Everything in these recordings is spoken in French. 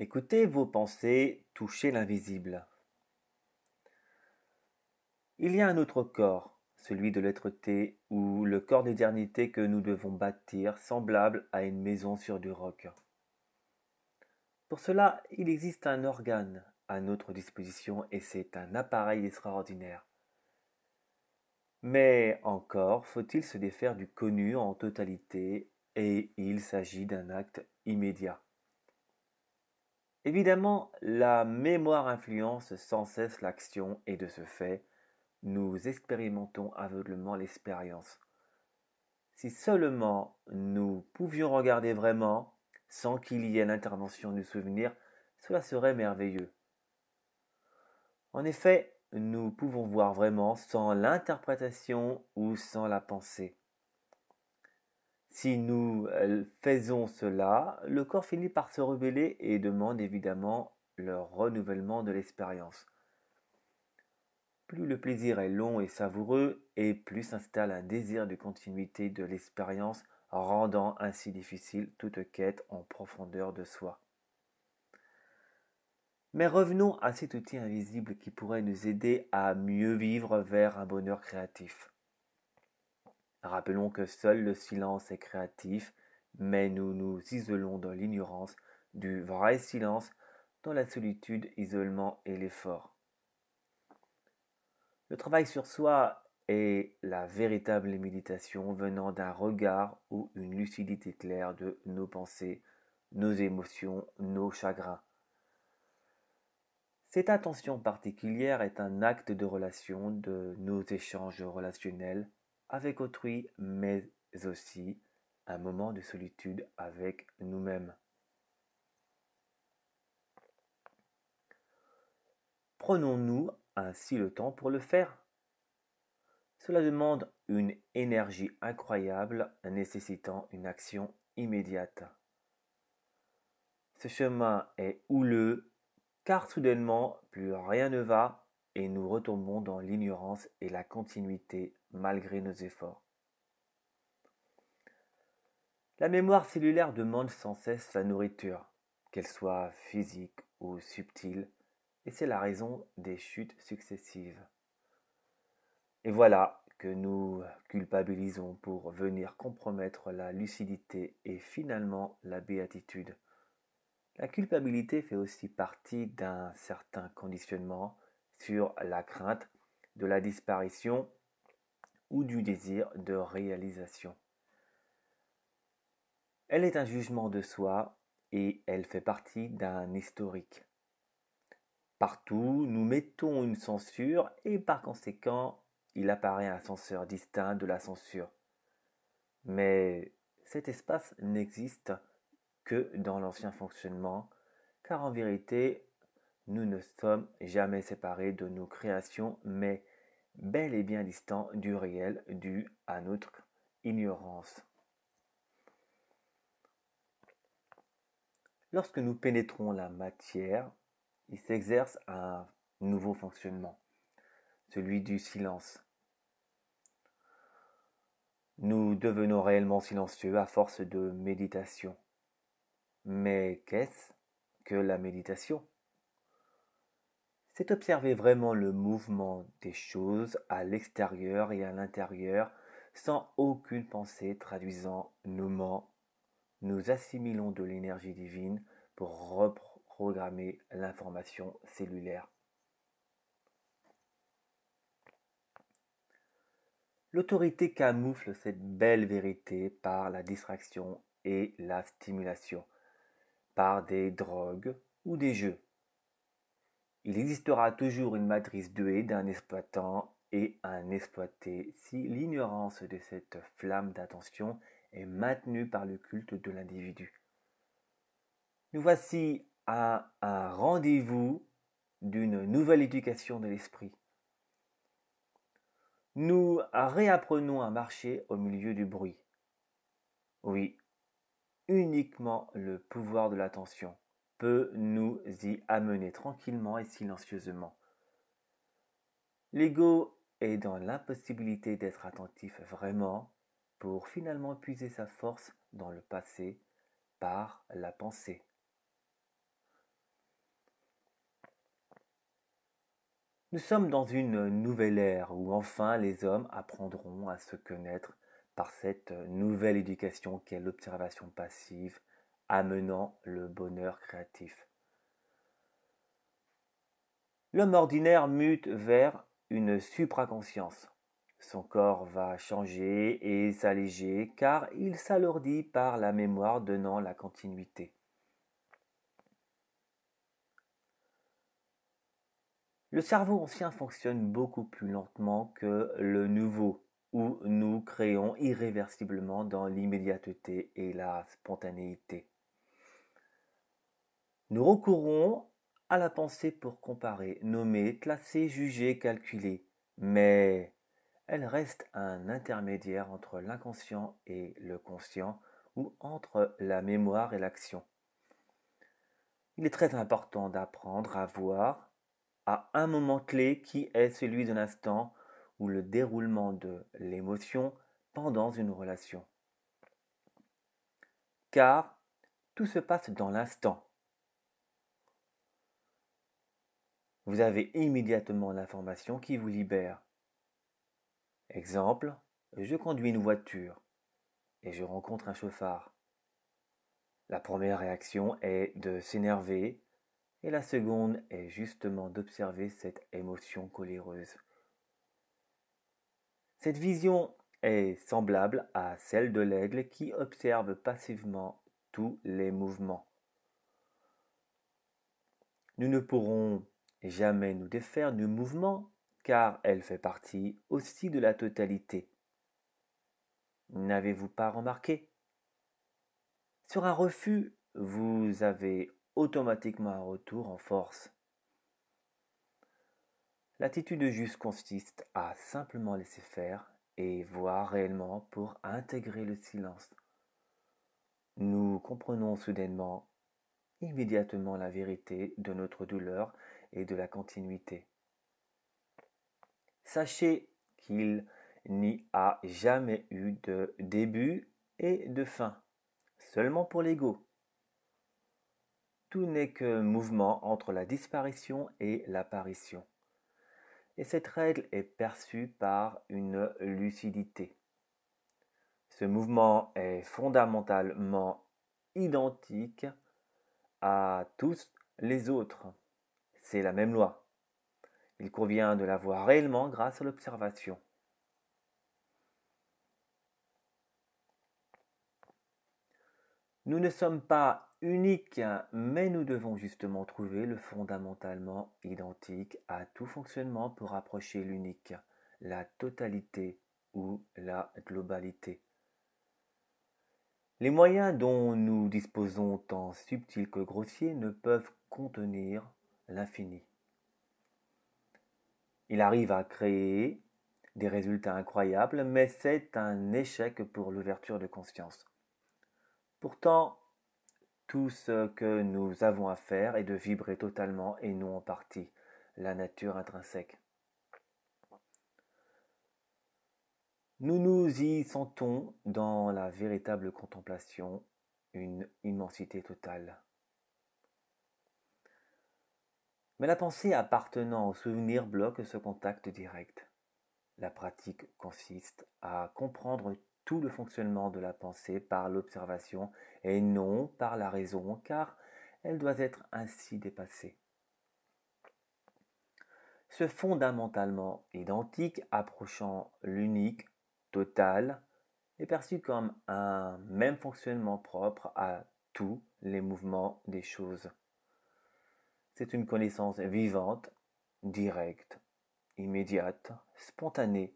Écoutez vos pensées, touchez l'invisible. Il y a un autre corps, celui de l'être-té, ou le corps d'éternité que nous devons bâtir, semblable à une maison sur du roc. Pour cela, il existe un organe à notre disposition et c'est un appareil extraordinaire. Mais encore faut-il se défaire du connu en totalité et il s'agit d'un acte immédiat. Évidemment, la mémoire influence sans cesse l'action et de ce fait, nous expérimentons aveuglément l'expérience. Si seulement nous pouvions regarder vraiment, sans qu'il y ait l'intervention du souvenir, cela serait merveilleux. En effet, nous pouvons voir vraiment sans l'interprétation ou sans la pensée. Si nous faisons cela, le corps finit par se rebeller et demande évidemment le renouvellement de l'expérience. Plus le plaisir est long et savoureux, et plus s'installe un désir de continuité de l'expérience, rendant ainsi difficile toute quête en profondeur de soi. Mais revenons à cet outil invisible qui pourrait nous aider à mieux vivre vers un bonheur créatif. Rappelons que seul le silence est créatif, mais nous nous isolons dans l'ignorance du vrai silence, dans la solitude, isolement et l'effort. Le travail sur soi est la véritable méditation venant d'un regard ou une lucidité claire de nos pensées, nos émotions, nos chagrins. Cette attention particulière est un acte de relation de nos échanges relationnels avec autrui, mais aussi un moment de solitude avec nous-mêmes. Prenons-nous ainsi le temps pour le faire. Cela demande une énergie incroyable nécessitant une action immédiate. Ce chemin est houleux car soudainement plus rien ne va et nous retombons dans l'ignorance et la continuité malgré nos efforts. La mémoire cellulaire demande sans cesse sa nourriture, qu'elle soit physique ou subtile, et c'est la raison des chutes successives. Et voilà que nous culpabilisons pour venir compromettre la lucidité et finalement la béatitude. La culpabilité fait aussi partie d'un certain conditionnement sur la crainte de la disparition ou du désir de réalisation. Elle est un jugement de soi et elle fait partie d'un historique. Partout, nous mettons une censure et par conséquent, il apparaît un censeur distinct de la censure. Mais cet espace n'existe que dans l'ancien fonctionnement, car en vérité, nous ne sommes jamais séparés de nos créations, mais bel et bien distants du réel dû à notre ignorance. Lorsque nous pénétrons la matière, il s'exerce un nouveau fonctionnement, celui du silence. Nous devenons réellement silencieux à force de méditation. Mais qu'est-ce que la méditation? C'est observer vraiment le mouvement des choses à l'extérieur et à l'intérieur sans aucune pensée traduisant, nommant. Nous assimilons de l'énergie divine pour reprogrammer l'information cellulaire. L'autorité camoufle cette belle vérité par la distraction et la stimulation, par des drogues ou des jeux. Il existera toujours une matrice 2 d'un exploitant et un exploité si l'ignorance de cette flamme d'attention est maintenue par le culte de l'individu. Nous voici à un rendez-vous d'une nouvelle éducation de l'esprit. Nous réapprenons à marcher au milieu du bruit. Oui, uniquement le pouvoir de l'attention peut nous y amener tranquillement et silencieusement. L'ego est dans l'impossibilité d'être attentif vraiment pour finalement puiser sa force dans le passé par la pensée. Nous sommes dans une nouvelle ère où enfin les hommes apprendront à se connaître par cette nouvelle éducation qu'est l'observation passive, amenant le bonheur créatif. L'homme ordinaire mute vers une supraconscience. Son corps va changer et s'alléger car il s'alourdit par la mémoire donnant la continuité. Le cerveau ancien fonctionne beaucoup plus lentement que le nouveau, où nous créons irréversiblement dans l'immédiateté et la spontanéité. Nous recourons à la pensée pour comparer, nommer, classer, juger, calculer, mais elle reste un intermédiaire entre l'inconscient et le conscient, ou entre la mémoire et l'action. Il est très important d'apprendre à voir à un moment clé qui est celui de l'instant ou le déroulement de l'émotion pendant une relation. Car tout se passe dans l'instant. Vous avez immédiatement l'information qui vous libère. Exemple, je conduis une voiture et je rencontre un chauffard. La première réaction est de s'énerver et la seconde est justement d'observer cette émotion coléreuse. Cette vision est semblable à celle de l'aigle qui observe passivement tous les mouvements. Nous ne pourrons jamais nous défaire du mouvement car elle fait partie aussi de la totalité. N'avez-vous pas remarqué? Sur un refus, vous avez automatiquement un retour en force. L'attitude juste consiste à simplement laisser faire et voir réellement pour intégrer le silence. Nous comprenons soudainement, immédiatement la vérité de notre douleur et de la continuité. Sachez qu'il n'y a jamais eu de début et de fin, seulement pour l'ego. Tout n'est que mouvement entre la disparition et l'apparition. Et cette règle est perçue par une lucidité. Ce mouvement est fondamentalement identique à tous les autres. C'est la même loi. Il convient de la voir réellement grâce à l'observation. Nous ne sommes pas uniques, mais nous devons justement trouver le fondamentalement identique à tout fonctionnement pour approcher l'unique, la totalité ou la globalité. Les moyens dont nous disposons, tant subtils que grossiers, ne peuvent contenir l'infini. Il arrive à créer des résultats incroyables, mais c'est un échec pour l'ouverture de conscience. Pourtant, tout ce que nous avons à faire est de vibrer totalement et non en partie, la nature intrinsèque. Nous nous y sentons dans la véritable contemplation, une immensité totale. Mais la pensée appartenant au souvenir bloque ce contact direct. La pratique consiste à comprendre tout le fonctionnement de la pensée par l'observation et non par la raison, car elle doit être ainsi dépassée. Ce fondamentalement identique approchant l'unique, total, est perçu comme un même fonctionnement propre à tous les mouvements des choses. C'est une connaissance vivante, directe, immédiate, spontanée,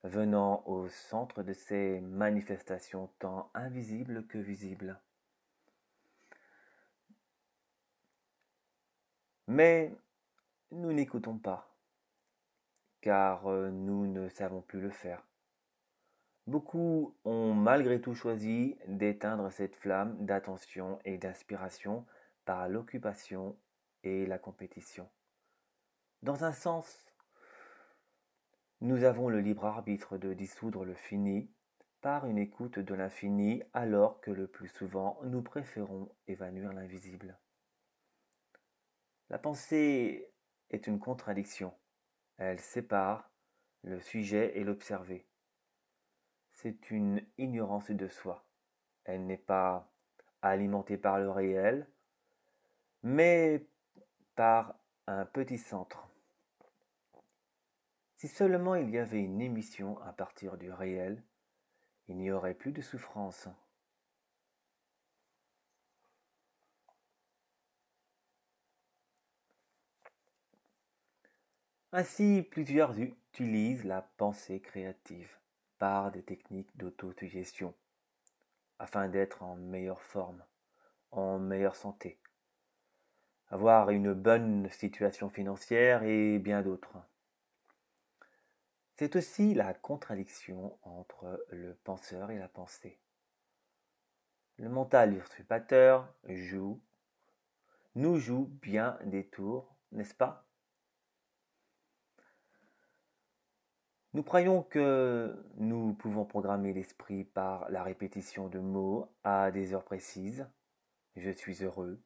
venant au centre de ces manifestations tant invisibles que visibles. Mais nous n'écoutons pas, car nous ne savons plus le faire. Beaucoup ont malgré tout choisi d'éteindre cette flamme d'attention et d'inspiration par l'occupation et la compétition. Dans un sens, nous avons le libre arbitre de dissoudre le fini par une écoute de l'infini, alors que le plus souvent nous préférons évanouir l'invisible. La pensée est une contradiction. Elle sépare le sujet et l'observé. C'est une ignorance de soi. Elle n'est pas alimentée par le réel, mais par un petit centre. Si seulement il y avait une émission à partir du réel, il n'y aurait plus de souffrance. Ainsi, plusieurs utilisent la pensée créative par des techniques d'autosuggestion afin d'être en meilleure forme, en meilleure santé, avoir une bonne situation financière et bien d'autres. C'est aussi la contradiction entre le penseur et la pensée. Le mental usurpateur nous joue bien des tours, n'est-ce pas? Nous croyons que nous pouvons programmer l'esprit par la répétition de mots à des heures précises. Je suis heureux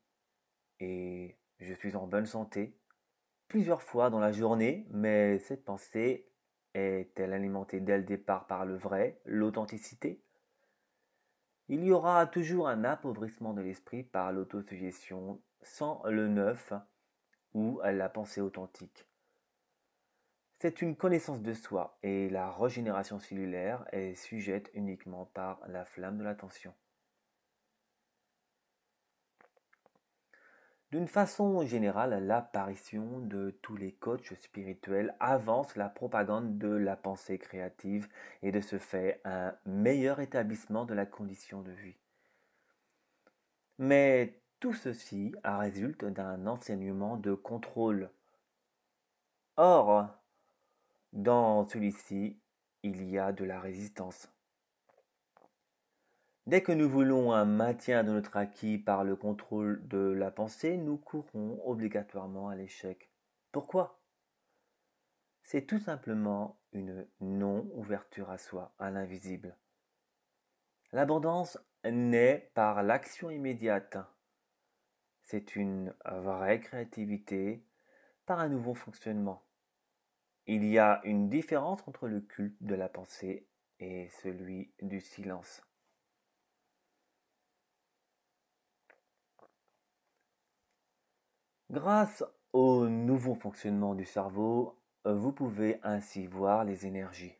et je suis en bonne santé plusieurs fois dans la journée, mais cette pensée est-elle alimentée dès le départ par le vrai, l'authenticité? Il y aura toujours un appauvrissement de l'esprit par l'autosuggestion sans le neuf ou la pensée authentique. C'est une connaissance de soi et la régénération cellulaire est sujette uniquement par la flamme de l'attention. D'une façon générale, l'apparition de tous les coachs spirituels avance la propagande de la pensée créative et de ce fait un meilleur établissement de la condition de vie. Mais tout ceci résulte d'un enseignement de contrôle. Or, dans celui-ci, il y a de la résistance. Dès que nous voulons un maintien de notre acquis par le contrôle de la pensée, nous courons obligatoirement à l'échec. Pourquoi? C'est tout simplement une non-ouverture à soi, à l'invisible. L'abondance naît par l'action immédiate. C'est une vraie créativité par un nouveau fonctionnement. Il y a une différence entre le culte de la pensée et celui du silence. Grâce au nouveau fonctionnement du cerveau, vous pouvez ainsi voir les énergies,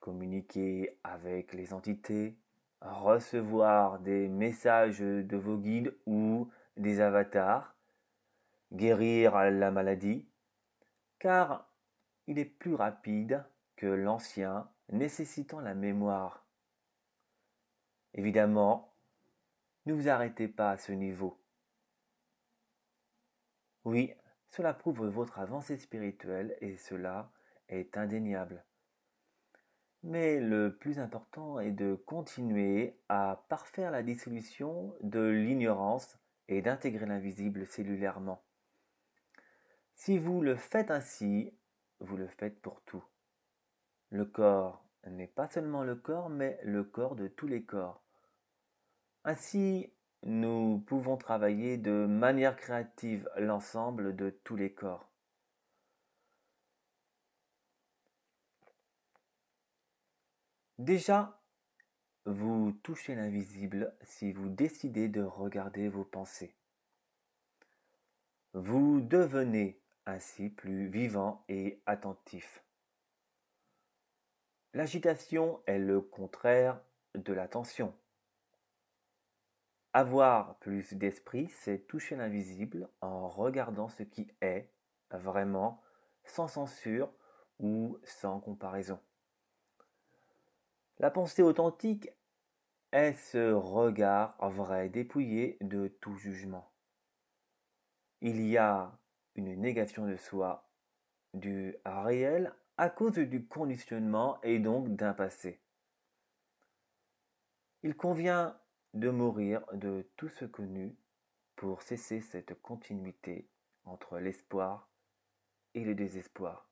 communiquer avec les entités, recevoir des messages de vos guides ou des avatars, guérir la maladie, car il est plus rapide que l'ancien, nécessitant la mémoire. Évidemment, ne vous arrêtez pas à ce niveau. Oui, cela prouve votre avancée spirituelle et cela est indéniable. Mais le plus important est de continuer à parfaire la dissolution de l'ignorance et d'intégrer l'invisible cellulairement. Si vous le faites ainsi, vous le faites pour tout. Le corps n'est pas seulement le corps, mais le corps de tous les corps. Ainsi, nous pouvons travailler de manière créative l'ensemble de tous les corps. Déjà, vous touchez l'invisible si vous décidez de regarder vos pensées. Vous devenez ainsi plus vivant et attentif. L'agitation est le contraire de la tension. Avoir plus d'esprit, c'est toucher l'invisible en regardant ce qui est vraiment, sans censure ou sans comparaison. La pensée authentique est ce regard vrai dépouillé de tout jugement. Il y a une négation de soi, du réel à cause du conditionnement et donc d'un passé. Il convient de mourir de tout ce connu pour cesser cette continuité entre l'espoir et le désespoir.